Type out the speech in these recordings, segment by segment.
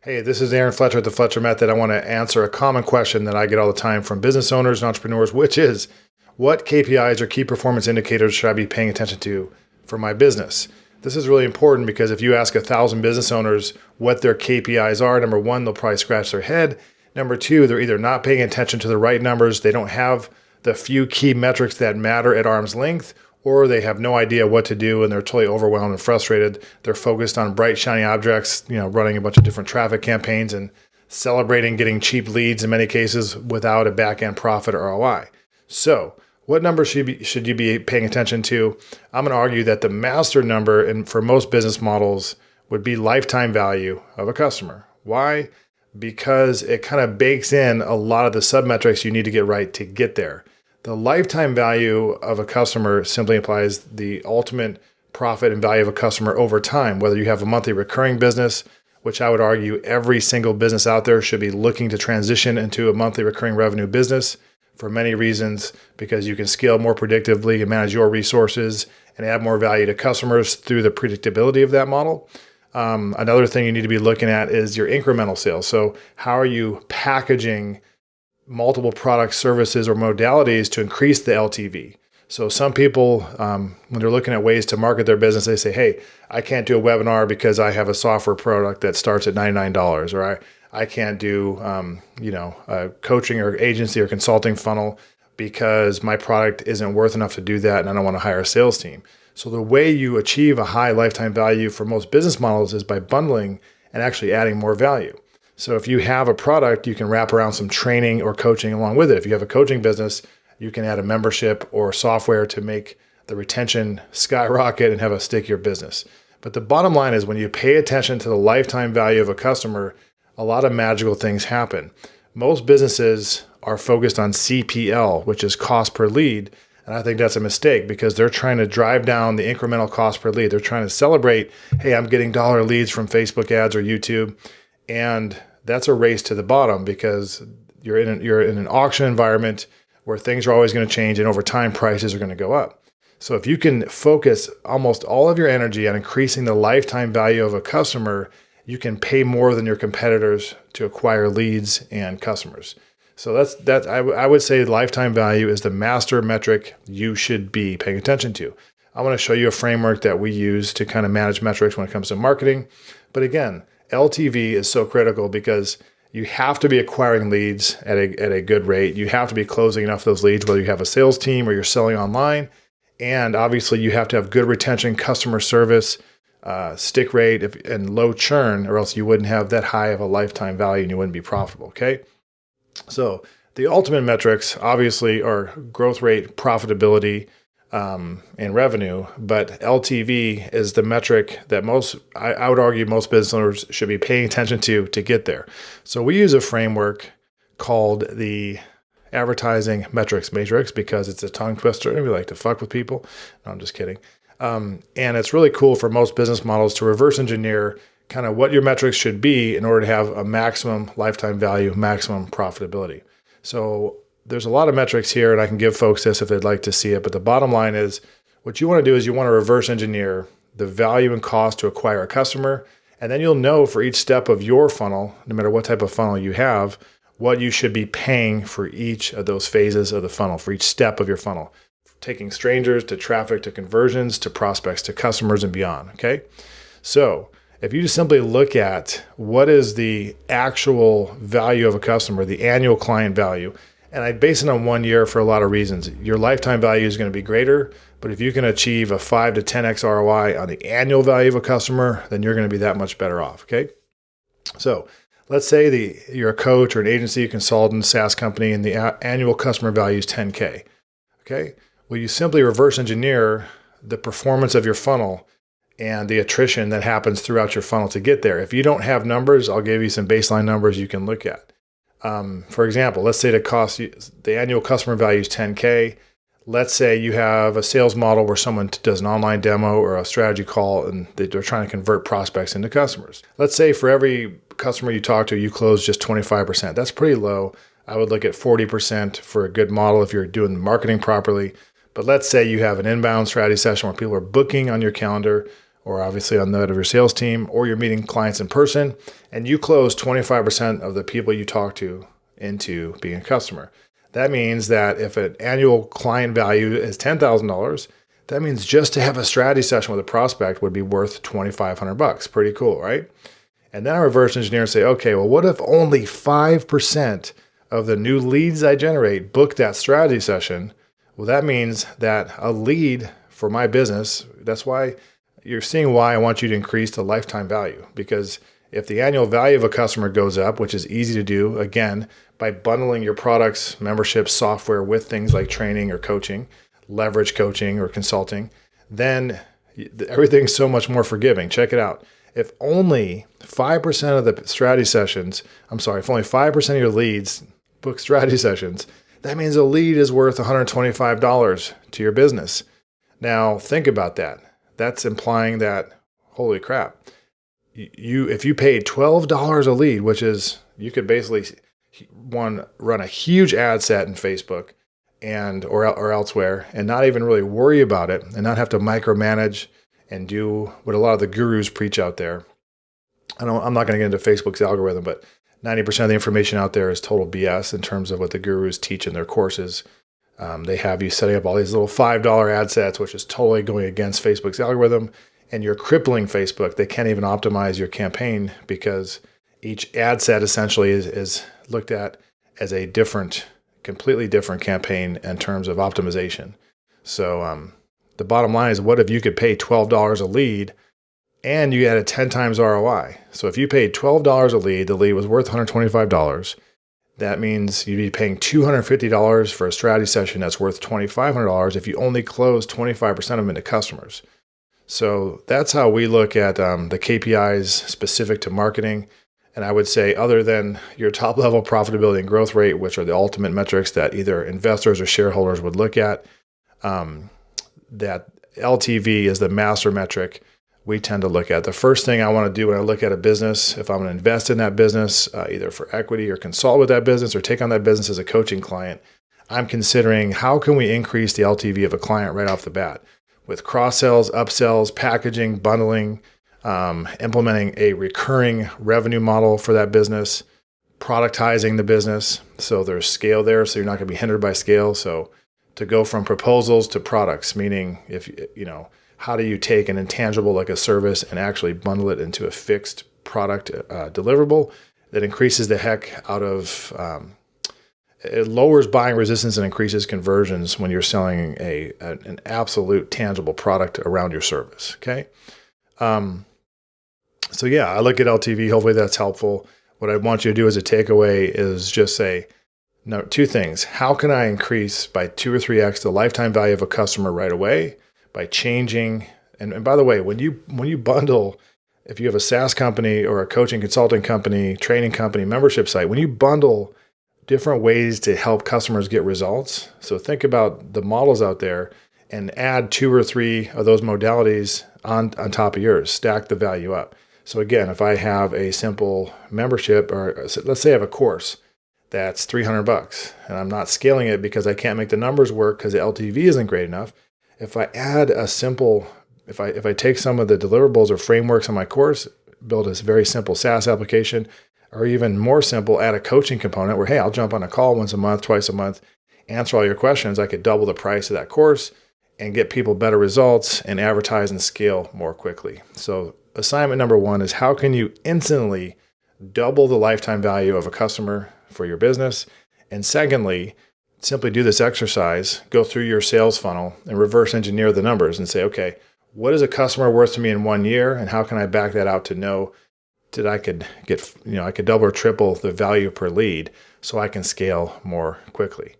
Hey, this is Aaron Fletcher at the Fletcher Method. I want to answer a common question that I get all the time from business owners and entrepreneurs, which is, what KPIs or key performance indicators should I be paying attention to for my business? This is really important because if you ask 1,000 business owners what their KPIs are, number one, they'll probably scratch their head. Number two, they're either not paying attention to the right numbers, they don't have the few key metrics that matter at arm's length, or they have no idea what to do and they're totally overwhelmed and frustrated. They're focused on bright, shiny objects, running a bunch of different traffic campaigns and celebrating getting cheap leads in many cases without a back-end profit or ROI. So what number should you be paying attention to? I'm going to argue that the master number and for most business models would be lifetime value of a customer. Why? Because it kind of bakes in a lot of the sub-metrics you need to get right to get there. The lifetime value of a customer simply implies the ultimate profit and value of a customer over time, whether you have a monthly recurring business, which I would argue every single business out there should be looking to transition into a monthly recurring revenue business for many reasons, because you can scale more predictably and manage your resources and add more value to customers through the predictability of that model. Another thing you need to be looking at is your incremental sales. So how are you packaging multiple products, services, or modalities to increase the LTV? So some people, when they're looking at ways to market their business, they say, hey, I can't do a webinar because I have a software product that starts at $99, or I can't do a coaching or agency or consulting funnel because my product isn't worth enough to do that and I don't want to hire a sales team. So the way you achieve a high lifetime value for most business models is by bundling and actually adding more value. So if you have a product, you can wrap around some training or coaching along with it. If you have a coaching business, you can add a membership or software to make the retention skyrocket and have a stickier business. But the bottom line is when you pay attention to the lifetime value of a customer, a lot of magical things happen. Most businesses are focused on CPL, which is cost per lead. And I think that's a mistake because they're trying to drive down the incremental cost per lead. They're trying to celebrate, hey, I'm getting dollar leads from Facebook ads or YouTube. And that's a race to the bottom because you're in an auction environment where things are always going to change and over time prices are going to go up. So if you can focus almost all of your energy on increasing the lifetime value of a customer, you can pay more than your competitors to acquire leads and customers. So I would say lifetime value is the master metric you should be paying attention to. I want to show you a framework that we use to kind of manage metrics when it comes to marketing. But again, LTV is so critical because you have to be acquiring leads at a good rate. You have to be closing enough of those leads, whether you have a sales team or you're selling online. And obviously you have to have good retention, customer service, stick rate, and low churn, or else you wouldn't have that high of a lifetime value and you wouldn't be profitable, okay? So the ultimate metrics obviously are growth rate, profitability, and revenue, but LTV is the metric that I would argue most business owners should be paying attention to get there. So we use a framework called the advertising metrics matrix because it's a tongue twister and we like to fuck with people. No, I'm just kidding. And it's really cool for most business models to reverse engineer kind of what your metrics should be in order to have a maximum lifetime value, maximum profitability. So there's a lot of metrics here, and I can give folks this if they'd like to see it. But the bottom line is what you want to do is you want to reverse engineer the value and cost to acquire a customer. And then you'll know for each step of your funnel, no matter what type of funnel you have, what you should be paying for each of those phases of the funnel, for each step of your funnel, taking strangers to traffic to conversions to prospects to customers and beyond. Okay. So if you just simply look at what is the actual value of a customer, the annual client value, and I base it on 1 year for a lot of reasons. Your lifetime value is going to be greater, but if you can achieve a 5 to 10x ROI on the annual value of a customer, then you're going to be that much better off, okay? So let's say you're a coach or an agency, consultant, SaaS company, and the annual customer value is 10K, okay? Well, you simply reverse engineer the performance of your funnel and the attrition that happens throughout your funnel to get there. If you don't have numbers, I'll give you some baseline numbers you can look at. For example, let's say the annual customer value is 10K. Let's say you have a sales model where someone does an online demo or a strategy call and they're trying to convert prospects into customers. Let's say for every customer you talk to, you close just 25%. That's pretty low. I would look at 40% for a good model if you're doing marketing properly. But let's say you have an inbound strategy session where people are booking on your calendar or obviously on that of your sales team, or you're meeting clients in person, and you close 25% of the people you talk to into being a customer. That means that if an annual client value is $10,000, that means just to have a strategy session with a prospect would be worth $2,500. Pretty cool, right? And then I reverse engineer and say, okay, well, what if only 5% of the new leads I generate book that strategy session? Well, that means that a lead for my business, that's why you're seeing why I want you to increase the lifetime value. Because if the annual value of a customer goes up, which is easy to do, again, by bundling your products, membership, software with things like training or coaching, leverage coaching or consulting, then everything's so much more forgiving. Check it out. If only 5% of the strategy sessions, if only 5% of your leads book strategy sessions, that means a lead is worth $125 to your business. Now, think about that. That's implying that, holy crap, if you paid $12 a lead, which is, you could basically run a huge ad set in Facebook or elsewhere and not even really worry about it and not have to micromanage and do what a lot of the gurus preach out there. I'm not going to get into Facebook's algorithm, but 90% of the information out there is total BS in terms of what the gurus teach in their courses. They have you setting up all these little $5 ad sets, which is totally going against Facebook's algorithm, and you're crippling Facebook. They can't even optimize your campaign because each ad set essentially is looked at as a completely different campaign in terms of optimization. So the bottom line is, what if you could pay $12 a lead and you had a 10 times ROI? So if you paid $12 a lead, the lead was worth $125. That means you'd be paying $250 for a strategy session that's worth $2,500 if you only close 25% of them into customers. So that's how we look at the KPIs specific to marketing. And I would say, other than your top level profitability and growth rate, which are the ultimate metrics that either investors or shareholders would look at, that LTV is the master metric we tend to look at. The first thing I want to do when I look at a business, if I'm going to invest in that business, either for equity or consult with that business or take on that business as a coaching client, I'm considering how can we increase the LTV of a client right off the bat with cross-sells, upsells, packaging, bundling, implementing a recurring revenue model for that business, productizing the business so there's scale there, so you're not going to be hindered by scale. So to go from proposals to products, meaning how do you take an intangible like a service and actually bundle it into a fixed product deliverable that increases the heck out of, it lowers buying resistance and increases conversions when you're selling an absolute tangible product around your service, okay? So yeah, I look at LTV. Hopefully that's helpful. What I want you to do as a takeaway is just say, no, two things. How can I increase by 2 or 3x the lifetime value of a customer right away by changing? And by the way, when you bundle, if you have a SaaS company or a coaching consulting company, training company, membership site, when you bundle different ways to help customers get results, so think about the models out there and add 2 or 3 of those modalities on top of yours, stack the value up. So again, if I have a simple membership, or let's say I have a course that's $300 and I'm not scaling it because I can't make the numbers work because the LTV isn't great enough. If I add if I take some of the deliverables or frameworks on my course, build a very simple SaaS application, or even more simple, add a coaching component where, hey, I'll jump on a call once a month, twice a month, answer all your questions. I could double the price of that course and get people better results and advertise and scale more quickly. So assignment number 1 is, how can you instantly double the lifetime value of a customer for your business? And secondly, simply do this exercise, go through your sales funnel and reverse engineer the numbers and say, okay, what is a customer worth to me in 1 year? And how can I back that out to know that I could I could double or triple the value per lead so I can scale more quickly.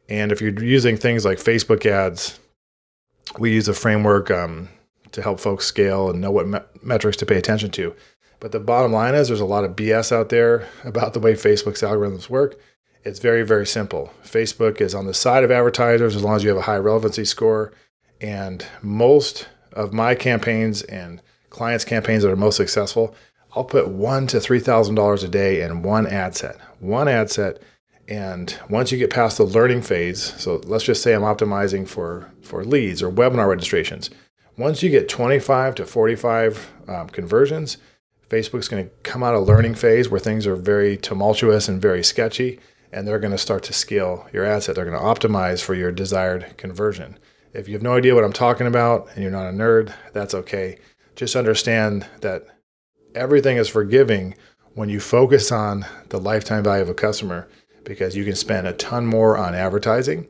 And if you're using things like Facebook ads, we use a framework to help folks scale and know what metrics to pay attention to. But the bottom line is, there's a lot of BS out there about the way Facebook's algorithms work. It's very, very simple. Facebook is on the side of advertisers as long as you have a high relevancy score. And most of my campaigns and clients' campaigns that are most successful, I'll put $1,000 to $3,000 a day in one ad set. And once you get past the learning phase, so let's just say I'm optimizing for leads or webinar registrations. Once you get 25 to 45 conversions, Facebook's going to come out of learning phase where things are very tumultuous and very sketchy, and they're going to start to scale your ad set. They're going to optimize for your desired conversion. If you have no idea what I'm talking about and you're not a nerd, that's okay. Just understand that everything is forgiving when you focus on the lifetime value of a customer, because you can spend a ton more on advertising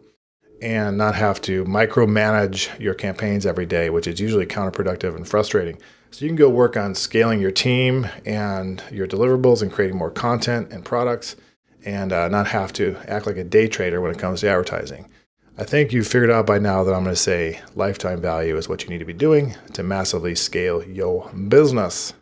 and not have to micromanage your campaigns every day, which is usually counterproductive and frustrating. So you can go work on scaling your team and your deliverables and creating more content and products, and not have to act like a day trader when it comes to advertising. I think you've figured out by now that I'm going to say lifetime value is what you need to be doing to massively scale your business.